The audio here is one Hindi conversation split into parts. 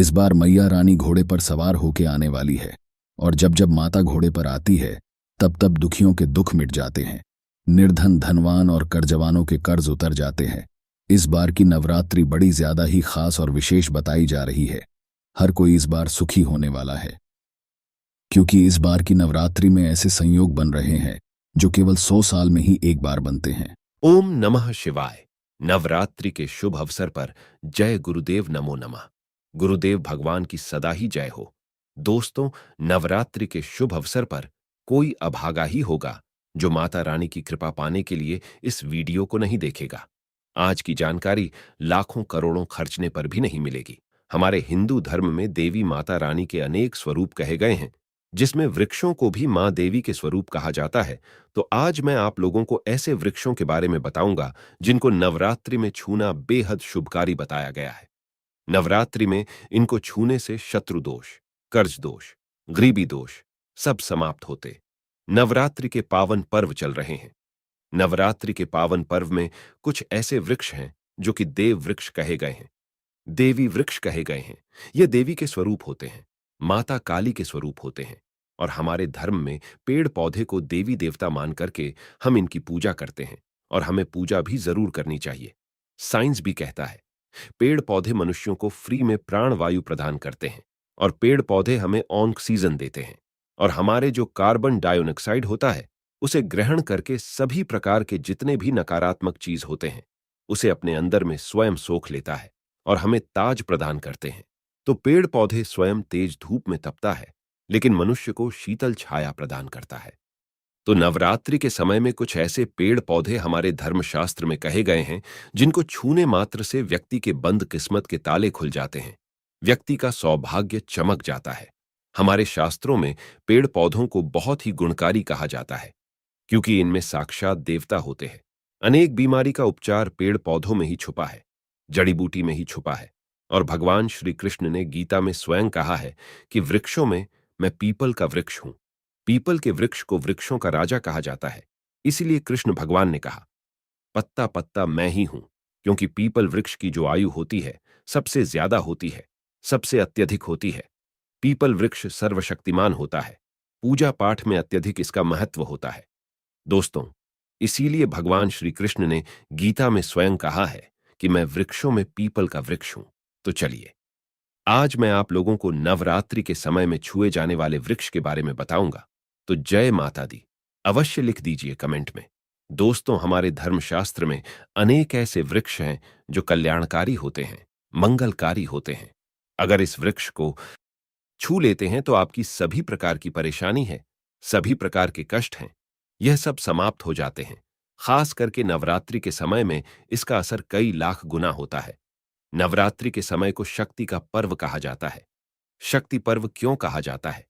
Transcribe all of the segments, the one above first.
इस बार मैया रानी घोड़े पर सवार होके आने वाली है और जब जब माता घोड़े पर आती है तब तब दुखियों के दुख मिट जाते हैं, निर्धन धनवान और कर्जवानों के कर्ज उतर जाते हैं। इस बार की नवरात्रि बड़ी ज्यादा ही खास और विशेष बताई जा रही है। हर कोई इस बार सुखी होने वाला है क्योंकि इस बार की नवरात्रि में ऐसे संयोग बन रहे हैं जो केवल 100 साल में ही एक बार बनते हैं। ओम नमः शिवाय। नवरात्रि के शुभ अवसर पर जय गुरुदेव नमो नमः। गुरुदेव भगवान की सदा ही जय हो। दोस्तों, नवरात्रि के शुभ अवसर पर कोई अभागा ही होगा जो माता रानी की कृपा पाने के लिए इस वीडियो को नहीं देखेगा। आज की जानकारी लाखों करोड़ों खर्चने पर भी नहीं मिलेगी। हमारे हिंदू धर्म में देवी माता रानी के अनेक स्वरूप कहे गए हैं, जिसमें वृक्षों को भी मां देवी के स्वरूप कहा जाता है। तो आज मैं आप लोगों को ऐसे वृक्षों के बारे में बताऊंगा जिनको नवरात्रि में छूना बेहद शुभकारी बताया गया है। नवरात्रि में इनको छूने से शत्रु दोष, कर्ज दोष, गरीबी दोष सब समाप्त होते। नवरात्रि के पावन पर्व चल रहे हैं। नवरात्रि के पावन पर्व में कुछ ऐसे वृक्ष हैं जो कि देव वृक्ष कहे गए हैं, देवी वृक्ष कहे गए हैं। ये देवी के स्वरूप होते हैं, माता काली के स्वरूप होते हैं और हमारे धर्म में पेड़ पौधे को देवी देवता मान करके हम इनकी पूजा करते हैं और हमें पूजा भी जरूर करनी चाहिए। साइंस भी कहता है पेड़ पौधे मनुष्यों को फ्री में प्राण वायु प्रदान करते हैं और पेड़ पौधे हमें ऑक्सीजन देते हैं और हमारे जो कार्बन डाइऑक्साइड होता है उसे ग्रहण करके सभी प्रकार के जितने भी नकारात्मक चीज होते हैं उसे अपने अंदर में स्वयं सोख लेता है और हमें ताज प्रदान करते हैं। तो पेड़ पौधे स्वयं तेज धूप में तपता है लेकिन मनुष्य को शीतल छाया प्रदान करता है। तो नवरात्रि के समय में कुछ ऐसे पेड़ पौधे हमारे धर्मशास्त्र में कहे गए हैं जिनको छूने मात्र से व्यक्ति के बंद किस्मत के ताले खुल जाते हैं, व्यक्ति का सौभाग्य चमक जाता है। हमारे शास्त्रों में पेड़ पौधों को बहुत ही गुणकारी कहा जाता है क्योंकि इनमें साक्षात देवता होते हैं। अनेक बीमारी का उपचार पेड़ पौधों में ही छुपा है, जड़ी बूटी में ही छुपा है। और भगवान श्री कृष्ण ने गीता में स्वयं कहा है कि वृक्षों में मैं पीपल का वृक्ष हूं। पीपल के वृक्ष को वृक्षों का राजा कहा जाता है। इसीलिए कृष्ण भगवान ने कहा पत्ता पत्ता मैं ही हूं, क्योंकि पीपल वृक्ष की जो आयु होती है सबसे ज्यादा होती है, सबसे अत्यधिक होती है। पीपल वृक्ष सर्वशक्तिमान होता है, पूजा पाठ में अत्यधिक इसका महत्व होता है। दोस्तों, इसीलिए भगवान श्री कृष्ण ने गीता में स्वयं कहा है कि मैं वृक्षों में पीपल का वृक्ष हूं। तो चलिए, आज मैं आप लोगों को नवरात्रि के समय में छुए जाने वाले वृक्ष के बारे में बताऊंगा। तो जय माता दी अवश्य लिख दीजिए कमेंट में। दोस्तों, हमारे धर्मशास्त्र में अनेक ऐसे वृक्ष हैं जो कल्याणकारी होते हैं, मंगलकारी होते हैं। अगर इस वृक्ष को छू लेते हैं तो आपकी सभी प्रकार की परेशानी है, सभी प्रकार के कष्ट हैं, यह सब समाप्त हो जाते हैं। खास करके नवरात्रि के समय में इसका असर कई लाख गुना होता है। नवरात्रि के समय को शक्ति का पर्व कहा जाता है। शक्ति पर्व क्यों कहा जाता है?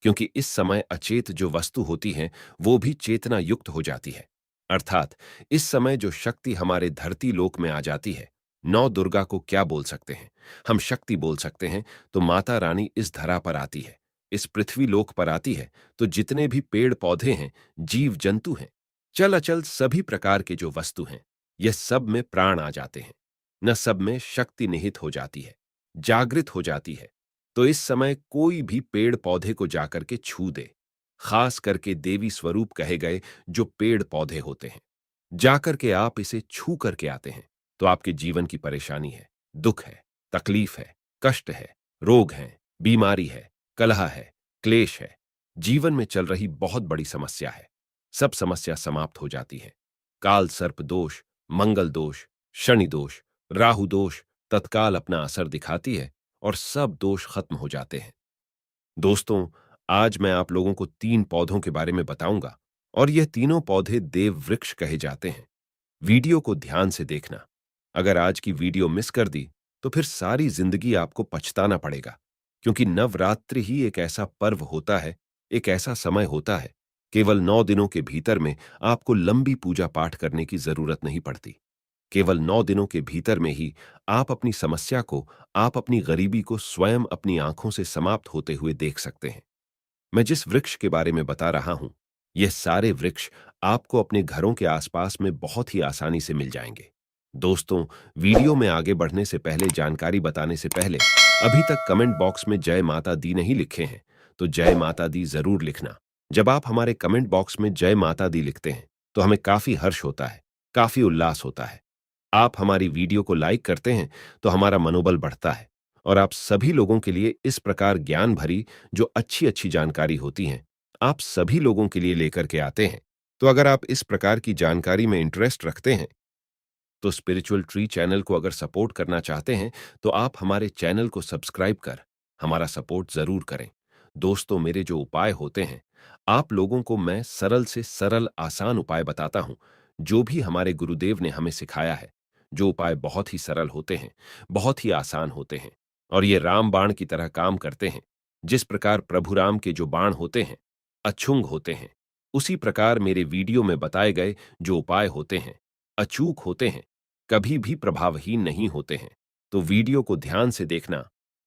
क्योंकि इस समय अचेत जो वस्तु होती हैं वो भी चेतना युक्त हो जाती है। अर्थात इस समय जो शक्ति हमारे धरती लोक में आ जाती है, नौ दुर्गा को क्या बोल सकते हैं? हम शक्ति बोल सकते हैं। तो माता रानी इस धरा पर आती है, इस पृथ्वी लोक पर आती है, तो जितने भी पेड़ पौधे हैं, जीव जंतु हैं, चल अचल सभी प्रकार के जो वस्तु हैं, यह सब में प्राण आ जाते हैं, न सब में शक्ति निहित हो जाती है, जागृत हो जाती है। तो इस समय कोई भी पेड़ पौधे को जाकर के छू दे, खास करके देवी स्वरूप कहे गए जो पेड़ पौधे होते हैं, जाकर के आप इसे छू करके आते हैं तो आपके जीवन की परेशानी है, दुख है, तकलीफ है, कष्ट है, रोग है, बीमारी है, कलह है, क्लेश है, जीवन में चल रही बहुत बड़ी समस्या है, सब समस्या समाप्त हो जाती है। काल सर्प दोष, मंगल दोष, शनि दोष, राहु दोष तत्काल अपना असर दिखाती है और सब दोष खत्म हो जाते हैं। दोस्तों, आज मैं आप लोगों को 3 पौधों के बारे में बताऊंगा और यह तीनों पौधे देव वृक्ष कहे जाते हैं। वीडियो को ध्यान से देखना। अगर आज की वीडियो मिस कर दी तो फिर सारी जिंदगी आपको पछताना पड़ेगा, क्योंकि नवरात्रि ही एक ऐसा पर्व होता है, एक ऐसा समय होता है, केवल 9 दिनों के भीतर में आपको लंबी पूजा पाठ करने की जरूरत नहीं पड़ती। केवल 9 दिनों के भीतर में ही आप अपनी समस्या को, आप अपनी गरीबी को स्वयं अपनी आंखों से समाप्त होते हुए देख सकते हैं। मैं जिस वृक्ष के बारे में बता रहा हूं, यह सारे वृक्ष आपको अपने घरों के आसपास में बहुत ही आसानी से मिल जाएंगे। दोस्तों, वीडियो में आगे बढ़ने से पहले, जानकारी बताने से पहले अभी तक कमेंट बॉक्स में जय माता दी नहीं लिखे हैं तो जय माता दी जरूर लिखना। जब आप हमारे कमेंट बॉक्स में जय माता दी लिखते हैं तो हमें काफी हर्ष होता है, काफी उल्लास होता है। आप हमारी वीडियो को लाइक करते हैं तो हमारा मनोबल बढ़ता है और आप सभी लोगों के लिए इस प्रकार ज्ञान भरी जो अच्छी अच्छी जानकारी होती हैं आप सभी लोगों के लिए लेकर के आते हैं। तो अगर आप इस प्रकार की जानकारी में इंटरेस्ट रखते हैं तो स्पिरिचुअल ट्री चैनल को अगर सपोर्ट करना चाहते हैं तो आप हमारे चैनल को सब्सक्राइब कर हमारा सपोर्ट जरूर करें। दोस्तों, मेरे जो उपाय होते हैं आप लोगों को मैं सरल से सरल आसान उपाय बताता हूं जो भी हमारे गुरुदेव ने हमें सिखाया है। जो उपाय बहुत ही सरल होते हैं, बहुत ही आसान होते हैं और ये राम बाण की तरह काम करते हैं। जिस प्रकार प्रभु राम के जो बाण होते हैं अछुंग होते हैं, उसी प्रकार मेरे वीडियो में बताए गए जो उपाय होते हैं अचूक होते हैं, कभी भी प्रभावहीन नहीं होते हैं। तो वीडियो को ध्यान से देखना।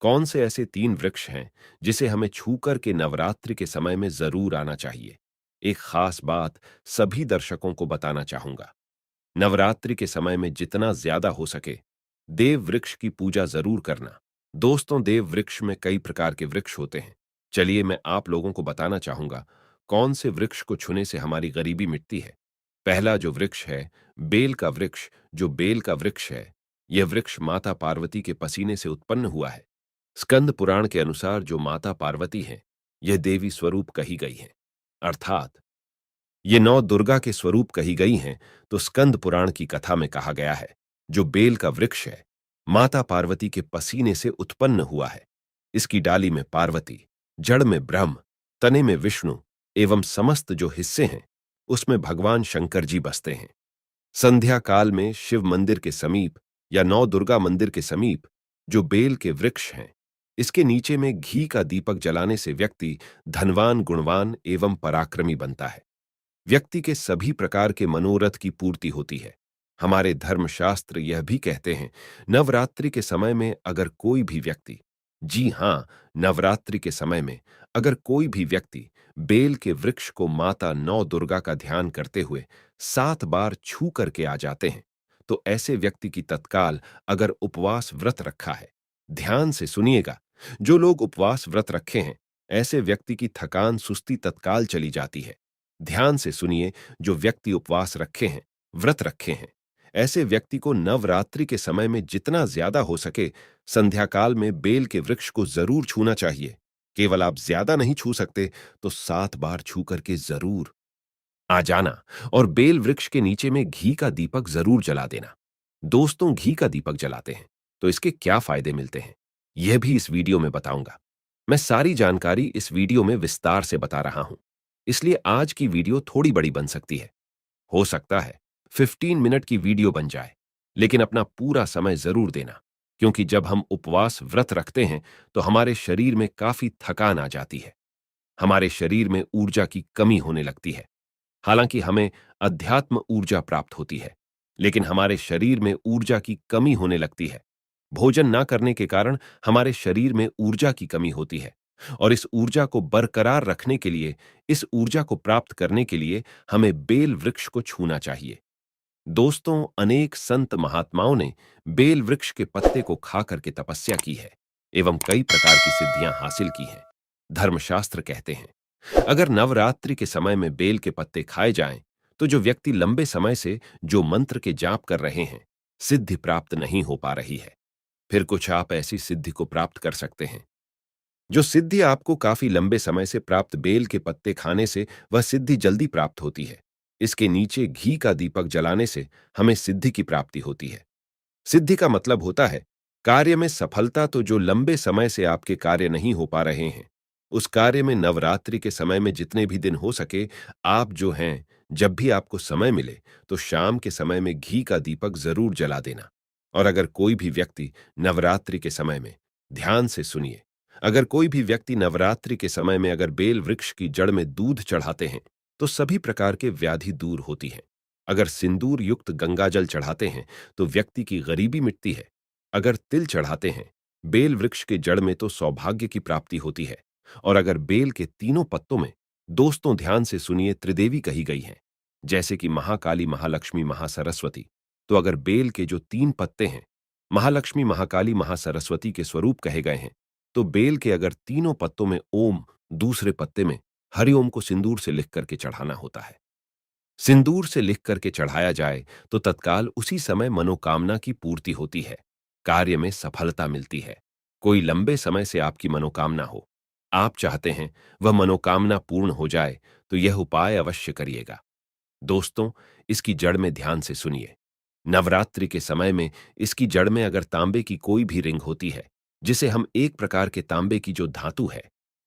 कौन से ऐसे 3 वृक्ष हैं जिसे हमें छूकर के नवरात्रि के समय में जरूर आना चाहिए। एक खास बात सभी दर्शकों को बताना चाहूंगा। नवरात्रि के समय में जितना ज्यादा हो सके देव वृक्ष की पूजा जरूर करना। दोस्तों, देव वृक्ष में कई प्रकार के वृक्ष होते हैं। चलिए मैं आप लोगों को बताना चाहूंगा कौन से वृक्ष को छूने से हमारी गरीबी मिटती है। पहला जो वृक्ष है बेल का वृक्ष। जो बेल का वृक्ष है यह वृक्ष माता पार्वती के पसीने से उत्पन्न हुआ है। स्कंद पुराण के अनुसार जो माता पार्वती हैं यह देवी स्वरूप कही गई हैं, अर्थात ये 9 दुर्गा के स्वरूप कही गई हैं। तो स्कंद पुराण की कथा में कहा गया है जो बेल का वृक्ष है माता पार्वती के पसीने से उत्पन्न हुआ है। इसकी डाली में पार्वती, जड़ में ब्रह्म, तने में विष्णु एवं समस्त जो हिस्से हैं उसमें भगवान शंकर जी बसते हैं। संध्या काल में शिव मंदिर के समीप या 9 दुर्गा मंदिर के समीप जो बेल के वृक्ष हैं इसके नीचे में घी का दीपक जलाने से व्यक्ति धनवान, गुणवान एवं पराक्रमी बनता है। व्यक्ति के सभी प्रकार के मनोरथ की पूर्ति होती है। हमारे धर्मशास्त्र यह भी कहते हैं नवरात्रि के समय में अगर कोई भी व्यक्ति, जी हां, नवरात्रि के समय में अगर कोई भी व्यक्ति बेल के वृक्ष को माता 9 दुर्गा का ध्यान करते हुए 7 बार छू करके आ जाते हैं तो ऐसे व्यक्ति की तत्काल, अगर उपवास व्रत रखा है, ध्यान से सुनिएगा, जो लोग उपवास व्रत रखे हैं ऐसे व्यक्ति की थकान, सुस्ती तत्काल चली जाती है। ध्यान से सुनिए, जो व्यक्ति उपवास रखे हैं, व्रत रखे हैं, ऐसे व्यक्ति को नवरात्रि के समय में जितना ज्यादा हो सके संध्याकाल में बेल के वृक्ष को जरूर छूना चाहिए। केवल आप ज्यादा नहीं छू सकते तो 7 बार छू करके जरूर आ जाना और बेल वृक्ष के नीचे में घी का दीपक जरूर जला देना। दोस्तों, घी का दीपक जलाते हैं तो इसके क्या फायदे मिलते हैं यह भी इस वीडियो में बताऊंगा। मैं सारी जानकारी इस वीडियो में विस्तार से बता रहा हूं, इसलिए आज की वीडियो थोड़ी बड़ी बन सकती है। हो सकता है 15 मिनट की वीडियो बन जाए, लेकिन अपना पूरा समय जरूर देना, क्योंकि जब हम उपवास व्रत रखते हैं तो हमारे शरीर में काफी थकान आ जाती है, हमारे शरीर में ऊर्जा की कमी होने लगती है। हालांकि हमें अध्यात्म ऊर्जा प्राप्त होती है, लेकिन हमारे शरीर में ऊर्जा की कमी होने लगती है। भोजन ना करने के कारण हमारे शरीर में ऊर्जा की कमी होती है और इस ऊर्जा को बरकरार रखने के लिए, इस ऊर्जा को प्राप्त करने के लिए हमें बेल वृक्ष को छूना चाहिए। दोस्तों, अनेक संत महात्माओं ने बेल वृक्ष के पत्ते को खा करके तपस्या की है एवं कई प्रकार की सिद्धियां हासिल की हैं। धर्मशास्त्र कहते हैं अगर नवरात्रि के समय में बेल के पत्ते खाए जाएं तो जो व्यक्ति लंबे समय से जो मंत्र के जाप कर रहे हैं सिद्धि प्राप्त नहीं हो पा रही है, फिर कुछ आप ऐसी सिद्धि को प्राप्त कर सकते हैं। जो सिद्धि आपको काफी लंबे समय से प्राप्त बेल के पत्ते खाने से वह सिद्धि जल्दी प्राप्त होती है। इसके नीचे घी का दीपक जलाने से हमें सिद्धि की प्राप्ति होती है। सिद्धि का मतलब होता है कार्य में सफलता। तो जो लंबे समय से आपके कार्य नहीं हो पा रहे हैं उस कार्य में नवरात्रि के समय में जितने भी दिन हो सके आप जो हैं, जब भी आपको समय मिले तो शाम के समय में घी का दीपक जरूर जला देना। और अगर कोई भी व्यक्ति नवरात्रि के समय में, ध्यान से सुनिए, अगर कोई भी व्यक्ति नवरात्रि के समय में अगर बेल वृक्ष की जड़ में दूध चढ़ाते हैं तो सभी प्रकार के व्याधि दूर होती हैं। अगर सिंदूर युक्त गंगाजल चढ़ाते हैं तो व्यक्ति की गरीबी मिटती है। अगर तिल चढ़ाते हैं बेल वृक्ष के जड़ में तो सौभाग्य की प्राप्ति होती है। और अगर बेल के तीनों पत्तों में, दोस्तों ध्यान से सुनिए, त्रिदेवी कही गई हैं, जैसे कि महाकाली, महालक्ष्मी, महासरस्वती, तो अगर बेल के जो 3 पत्ते हैं महालक्ष्मी, महाकाली, महासरस्वती के स्वरूप कहे गए हैं, तो बेल के अगर तीनों पत्तों में ओम, दूसरे पत्ते में हरिओम को सिंदूर से लिख करके चढ़ाना होता है। सिंदूर से लिख करके चढ़ाया जाए तो तत्काल उसी समय मनोकामना की पूर्ति होती है, कार्य में सफलता मिलती है। कोई लंबे समय से आपकी मनोकामना हो, आप चाहते हैं वह मनोकामना पूर्ण हो जाए, तो यह उपाय अवश्य करिएगा। दोस्तों, इसकी जड़ में ध्यान से सुनिए। नवरात्रि के समय में इसकी जड़ में अगर तांबे की कोई भी रिंग होती है, जिसे हम एक प्रकार के तांबे की जो धातु है,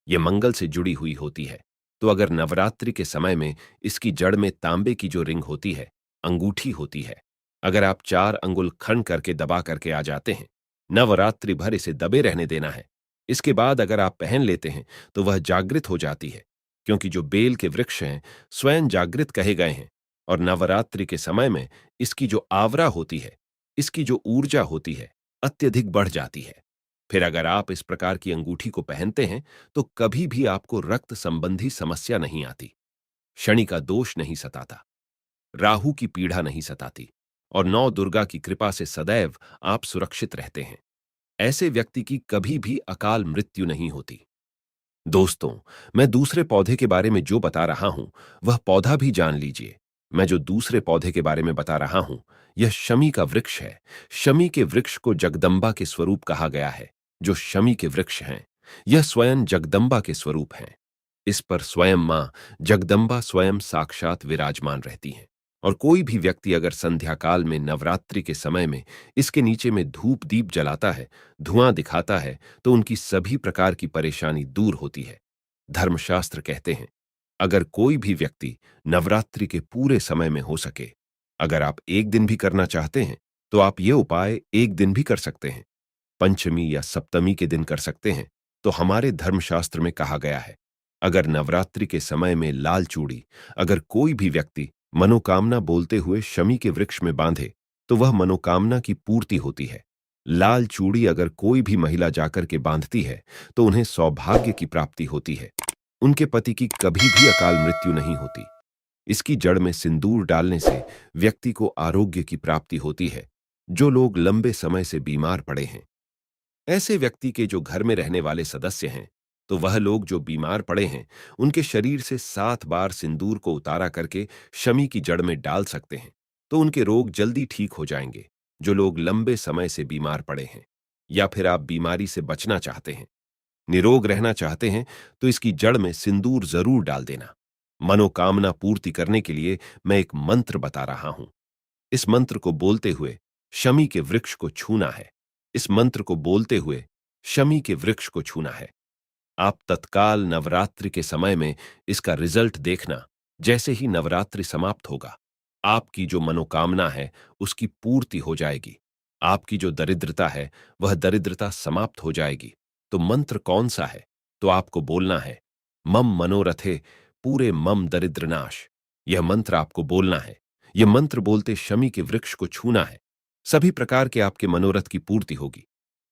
यह मंगल से जुड़ी हुई होती है, तो अगर नवरात्रि के समय में इसकी जड़ में तांबे की जो रिंग होती है, अंगूठी होती है, अगर आप 4 अंगुल खंड करके दबा करके आ जाते हैं, नवरात्रि भर इसे दबे रहने देना है। इसके बाद अगर आप पहन लेते हैं तो वह जागृत हो जाती है, क्योंकि जो बेल के वृक्ष हैं स्वयं जागृत कहे गए हैं, और नवरात्रि के समय में इसकी जो आवरा होती है, इसकी जो ऊर्जा होती है, अत्यधिक बढ़ जाती है। फिर अगर आप इस प्रकार की अंगूठी को पहनते हैं तो कभी भी आपको रक्त संबंधी समस्या नहीं आती, शनि का दोष नहीं सताता, राहु की पीड़ा नहीं सताती, और नौ दुर्गा की कृपा से सदैव आप सुरक्षित रहते हैं। ऐसे व्यक्ति की कभी भी अकाल मृत्यु नहीं होती। दोस्तों, मैं दूसरे पौधे के बारे में जो बता रहा हूं, वह पौधा भी जान लीजिए। मैं जो दूसरे पौधे के बारे में बता रहा हूं, यह शमी का वृक्ष है। शमी के वृक्ष को जगदम्बा के स्वरूप कहा गया है। जो शमी के वृक्ष हैं, यह स्वयं जगदम्बा के स्वरूप हैं। इस पर स्वयं मां जगदम्बा स्वयं साक्षात विराजमान रहती हैं। और कोई भी व्यक्ति अगर संध्या काल में नवरात्रि के समय में इसके नीचे में धूप दीप जलाता है, धुआं दिखाता है, तो उनकी सभी प्रकार की परेशानी दूर होती है। धर्मशास्त्र कहते हैं, अगर कोई भी व्यक्ति नवरात्रि के पूरे समय में हो सके, अगर आप एक दिन भी करना चाहते हैं तो आप ये उपाय एक दिन भी कर सकते हैं, पंचमी या सप्तमी के दिन कर सकते हैं। तो हमारे धर्मशास्त्र में कहा गया है, अगर नवरात्रि के समय में लाल चूड़ी अगर कोई भी व्यक्ति मनोकामना बोलते हुए शमी के वृक्ष में बांधे, तो वह मनोकामना की पूर्ति होती है। लाल चूड़ी अगर कोई भी महिला जाकर के बांधती है तो उन्हें सौभाग्य की प्राप्ति होती है, उनके पति की कभी भी अकाल मृत्यु नहीं होती। इसकी जड़ में सिंदूर डालने से व्यक्ति को आरोग्य की प्राप्ति होती है। जो लोग लंबे समय से बीमार पड़े हैं, ऐसे व्यक्ति के जो घर में रहने वाले सदस्य हैं, तो वह लोग जो बीमार पड़े हैं, उनके शरीर से 7 बार सिंदूर को उतारा करके शमी की जड़ में डाल सकते हैं, तो उनके रोग जल्दी ठीक हो जाएंगे। जो लोग लंबे समय से बीमार पड़े हैं, या फिर आप बीमारी से बचना चाहते हैं, निरोग रहना चाहते हैं, तो इसकी जड़ में सिंदूर जरूर डाल देना। मनोकामना पूर्ति करने के लिए मैं एक मंत्र बता रहा हूं। इस मंत्र को बोलते हुए शमी के वृक्ष को छूना है। इस मंत्र को बोलते हुए शमी के वृक्ष को छूना है। आप तत्काल नवरात्रि के समय में इसका रिजल्ट देखना। जैसे ही नवरात्रि समाप्त होगा, आपकी जो मनोकामना है उसकी पूर्ति हो जाएगी। आपकी जो दरिद्रता है वह दरिद्रता समाप्त हो जाएगी। तो मंत्र कौन सा है? तो आपको बोलना है, मम मनोरथे पूरे मम दरिद्रनाश। यह मंत्र आपको बोलना है। यह मंत्र बोलते शमी के वृक्ष को छूना है। सभी प्रकार के आपके मनोरथ की पूर्ति होगी।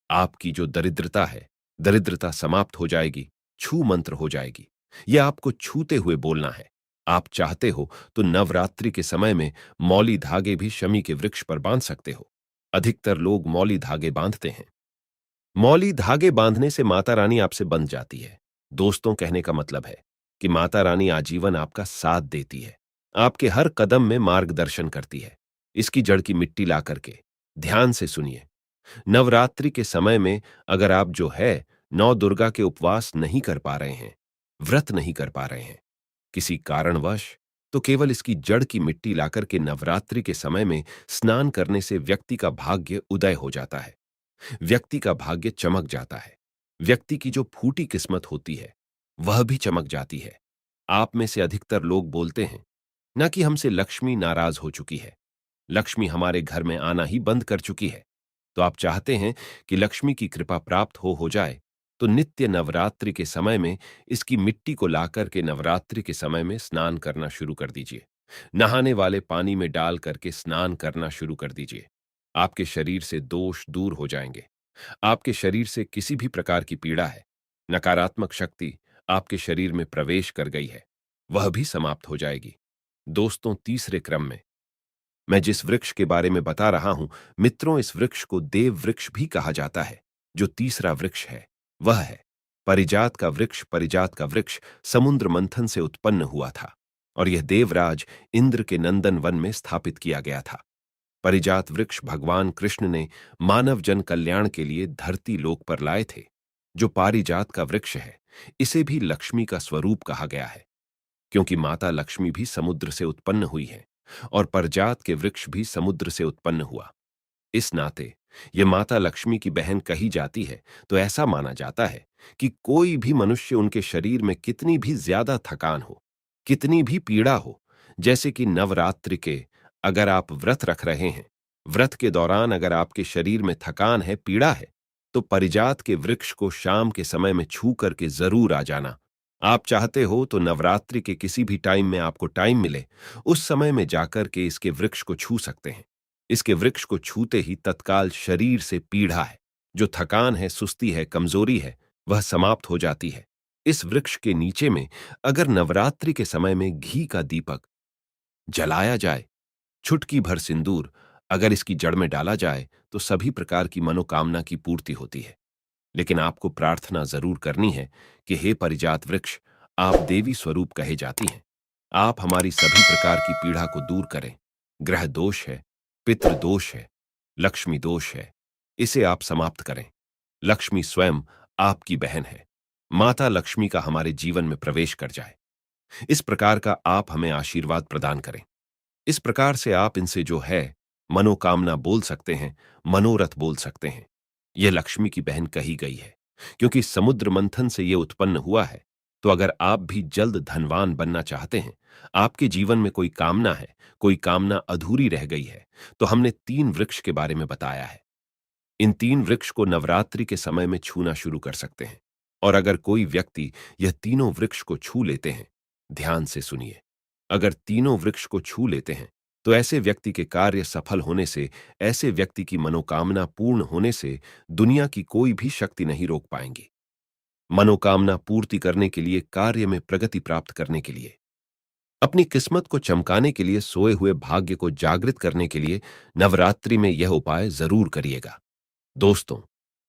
आपकी जो दरिद्रता है, दरिद्रता समाप्त हो जाएगी, छू मंत्र हो जाएगी। यह आपको छूते हुए बोलना है। आप चाहते हो तो नवरात्रि के समय में मौली धागे भी शमी के वृक्ष पर बांध सकते हो। अधिकतर लोग मौली धागे बांधते हैं। मौली धागे बांधने से माता रानी आपसे बंध जाती है। दोस्तों, कहने का मतलब है कि माता रानी आजीवन आपका साथ देती है, आपके हर कदम में मार्गदर्शन करती है। इसकी जड़ की मिट्टी ला करके ध्यान से सुनिए। नवरात्रि के समय में अगर आप जो है नौ दुर्गा के उपवास नहीं कर पा रहे हैं, व्रत नहीं कर पा रहे हैं किसी कारणवश, तो केवल इसकी जड़ की मिट्टी लाकर के नवरात्रि के समय में स्नान करने से व्यक्ति का भाग्य उदय हो जाता है। व्यक्ति का भाग्य चमक जाता है। व्यक्ति की जो फूटी किस्मत होती है वह भी चमक जाती है। आप में से अधिकतर लोग बोलते हैं ना कि हमसे लक्ष्मी नाराज हो चुकी है, लक्ष्मी हमारे घर में आना ही बंद कर चुकी है। तो आप चाहते हैं कि लक्ष्मी की कृपा प्राप्त हो जाए, तो नित्य नवरात्रि के समय में इसकी मिट्टी को लाकर के नवरात्रि के समय में स्नान करना शुरू कर दीजिए। नहाने वाले पानी में डाल करके स्नान करना शुरू कर दीजिए। आपके शरीर से दोष दूर हो जाएंगे। आपके शरीर से किसी भी प्रकार की पीड़ा है, नकारात्मक शक्ति आपके शरीर में प्रवेश कर गई है, वह भी समाप्त हो जाएगी। दोस्तों, तीसरे क्रम में मैं जिस वृक्ष के बारे में बता रहा हूं, मित्रों, इस वृक्ष को देव वृक्ष भी कहा जाता है। जो तीसरा वृक्ष है वह है परिजात का वृक्ष। परिजात का वृक्ष समुद्र मंथन से उत्पन्न हुआ था और यह देवराज इंद्र के नंदन वन में स्थापित किया गया था। परिजात वृक्ष भगवान कृष्ण ने मानव जन कल्याण के लिए धरती लोक पर लाए थे। जो पारिजात का वृक्ष है, इसे भी लक्ष्मी का स्वरूप कहा गया है, क्योंकि माता लक्ष्मी भी समुद्र से उत्पन्न हुई है और परजात के वृक्ष भी समुद्र से उत्पन्न हुआ। इस नाते यह माता लक्ष्मी की बहन कही जाती है। तो ऐसा माना जाता है कि कोई भी मनुष्य उनके शरीर में कितनी भी ज्यादा थकान हो, कितनी भी पीड़ा हो, जैसे कि नवरात्रि के अगर आप व्रत रख रहे हैं, व्रत के दौरान अगर आपके शरीर में थकान है, पीड़ा है, तो परिजात के वृक्ष को शाम के समय में छू करके जरूर आ जाना। आप चाहते हो तो नवरात्रि के किसी भी टाइम में आपको टाइम मिले, उस समय में जाकर के इसके वृक्ष को छू सकते हैं। इसके वृक्ष को छूते ही तत्काल शरीर से पीड़ा है, जो थकान है, सुस्ती है, कमजोरी है, वह समाप्त हो जाती है। इस वृक्ष के नीचे में अगर नवरात्रि के समय में घी का दीपक जलाया जाए, चुटकी भर सिंदूर अगर इसकी जड़ में डाला जाए, तो सभी प्रकार की मनोकामना की पूर्ति होती है। लेकिन आपको प्रार्थना जरूर करनी है कि हे परिजात वृक्ष, आप देवी स्वरूप कहे जाती हैं, आप हमारी सभी प्रकार की पीड़ा को दूर करें। ग्रह दोष है, पितृ दोष है, लक्ष्मी दोष है, इसे आप समाप्त करें। लक्ष्मी स्वयं आपकी बहन है। माता लक्ष्मी का हमारे जीवन में प्रवेश कर जाए, इस प्रकार का आप हमें आशीर्वाद प्रदान करें। इस प्रकार से आप इनसे जो है मनोकामना बोल सकते हैं, मनोरथ बोल सकते हैं। यह लक्ष्मी की बहन कही गई है, क्योंकि समुद्र मंथन से यह उत्पन्न हुआ है। तो अगर आप भी जल्द धनवान बनना चाहते हैं, आपके जीवन में कोई कामना है, कोई कामना अधूरी रह गई है, तो हमने 3 वृक्ष के बारे में बताया है। इन 3 वृक्ष को नवरात्रि के समय में छूना शुरू कर सकते हैं। और अगर कोई व्यक्ति यह तीनों वृक्ष को छू लेते हैं, ध्यान से सुनिए, अगर तीनों वृक्ष को छू लेते हैं, तो ऐसे व्यक्ति के कार्य सफल होने से, ऐसे व्यक्ति की मनोकामना पूर्ण होने से दुनिया की कोई भी शक्ति नहीं रोक पाएंगी। मनोकामना पूर्ति करने के लिए, कार्य में प्रगति प्राप्त करने के लिए, अपनी किस्मत को चमकाने के लिए, सोए हुए भाग्य को जागृत करने के लिए नवरात्रि में यह उपाय जरूर करिएगा। दोस्तों,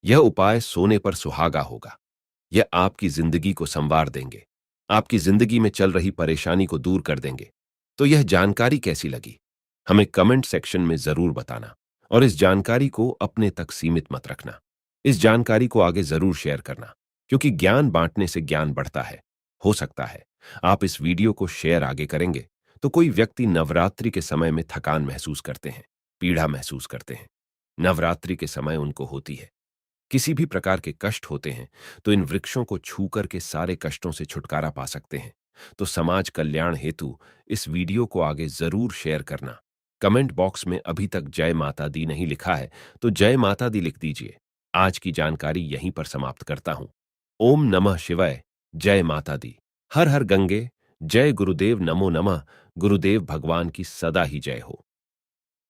यह उपाय सोने पर सुहागा होगा। यह आपकी जिंदगी को संवार देंगे, आपकी जिंदगी में चल रही परेशानी को दूर कर देंगे। तो यह जानकारी कैसी लगी, हमें कमेंट सेक्शन में जरूर बताना। और इस जानकारी को अपने तक सीमित मत रखना, इस जानकारी को आगे जरूर शेयर करना, क्योंकि ज्ञान बांटने से ज्ञान बढ़ता है। हो सकता है आप इस वीडियो को शेयर आगे करेंगे तो कोई व्यक्ति नवरात्रि के समय में थकान महसूस करते हैं, पीड़ा महसूस करते हैं, नवरात्रि के समय उनको होती है, किसी भी प्रकार के कष्ट होते हैं, तो इन वृक्षों को छू कर के सारे कष्टों से छुटकारा पा सकते हैं। तो समाज कल्याण हेतु इस वीडियो को आगे जरूर शेयर करना। कमेंट बॉक्स में अभी तक जय माता दी नहीं लिखा है, तो जय माता दी लिख दीजिए। आज की जानकारी यहीं पर समाप्त करता हूं। ओम नमः शिवाय। जय माता दी। हर हर गंगे। जय गुरुदेव। नमो नमः। गुरुदेव भगवान की सदा ही जय हो।